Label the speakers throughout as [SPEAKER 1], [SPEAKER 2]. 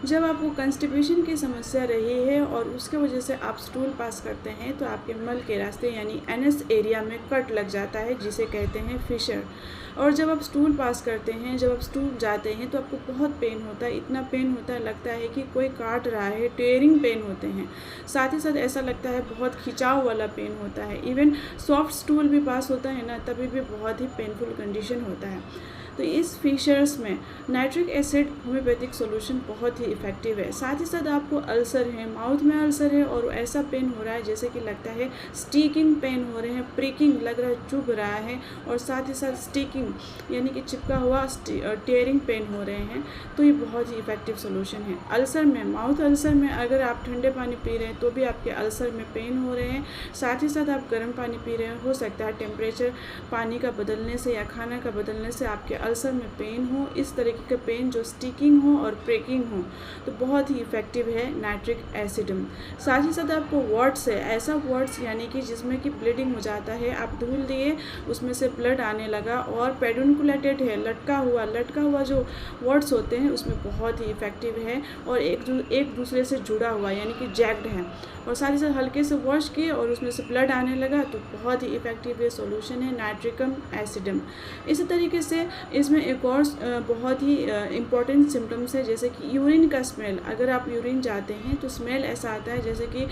[SPEAKER 1] जब आपको कंस्टिपेशन की समस्या रही है और उसके वजह से आप स्टूल पास करते हैं तो आपके मल के रास्ते यानी एनस एरिया में कट लग जाता है, जिसे कहते हैं फिशर। और जब आप स्टूल पास करते हैं, जब आप स्टूल जाते हैं तो आपको बहुत पेन होता है, इतना पेन होता है लगता है कि कोई काट रहा है, टेयरिंग पेन होते हैं। साथ ही साथ ऐसा लगता है बहुत खिंचाव वाला पेन होता है। इवन सॉफ्ट स्टूल भी पास होता है ना, तभी भी बहुत ही पेनफुल कंडीशन होता है। तो इस फिशर्स में नाइट्रिक एसिड होम्योपैथिक सॉल्यूशन बहुत ही इफ़ेक्टिव है। साथ ही साथ आपको अल्सर है, माउथ में अल्सर है और ऐसा पेन हो रहा है जैसे कि लगता है स्टिकिंग पेन हो रहे हैं, प्रिकिंग लग रहा है, चुभ रहा है, और साथ ही साथ स्टिकिंग यानी कि चिपका हुआ टेयरिंग पेन हो रहे हैं, तो ये बहुत ही इफ़ेक्टिव सॉल्यूशन है। अल्सर में, माउथ अल्सर में अगर आप ठंडे पानी पी रहे हैं तो भी आपके अल्सर में पेन हो रहे हैं। साथ ही साथ आप गर्म पानी पी रहे हैं, हो सकता है टेम्परेचर पानी का बदलने से या खाना का बदलने से आपके अल्सर में पेन हो, इस तरीके के पेन जो स्टिकिंग हो और ब्रेकिंग हो, तो बहुत ही इफ़ेक्टिव है नाइट्रिक एसिडम। साथ ही साथ आपको वर्ड्स है, ऐसा वर्ड्स यानी कि जिसमें कि ब्लीडिंग हो जाता है, आप धूल दिए उसमें से ब्लड आने लगा, और पेडुनकुलेटेड है, लटका हुआ जो वर्ड्स होते हैं उसमें बहुत ही इफ़ेक्टिव है, और एक दूसरे से जुड़ा हुआ यानी कि जैक्ड है, और साथ ही साथ हल्के से वॉश किए और उसमें से ब्लड आने लगा, तो बहुत ही इफ़ेक्टिव ये सॉल्यूशन है नाइट्रिकम एसिडम। इसी तरीके से इसमें एक और बहुत ही इम्पॉर्टेंट सिम्टम्स है, जैसे कि यूरिन का स्मेल। अगर आप यूरिन जाते हैं तो स्मेल ऐसा आता है जैसे कि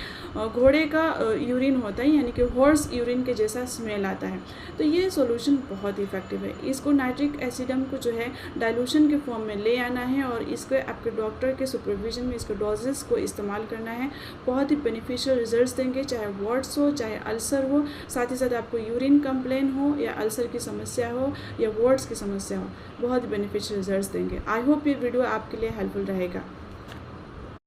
[SPEAKER 1] घोड़े का यूरिन होता है, यानी कि हॉर्स यूरिन के जैसा स्मेल आता है। तो ये सॉल्यूशन बहुत इफेक्टिव है। इसको नाइट्रिक एसिडम को जो है डाइल्यूशन के फॉर्म में ले आना है और इसको आपके डॉक्टर के सुपरविजन में इसको डोजेस को इस्तेमाल करना है। बहुत ही बेनिफिशियल रिजल्ट्स देंगे, चाहे वर्ड्स हो चाहे अल्सर हो, साथ ही साथ आपको यूरिन कंप्लेन हो या अल्सर की समस्या हो या वर्ड्स की समस्या हो, बहुत बेनिफिशियल रिजल्ट्स देंगे। आई होप ये वीडियो आपके लिए हेल्पफुल रहेगा।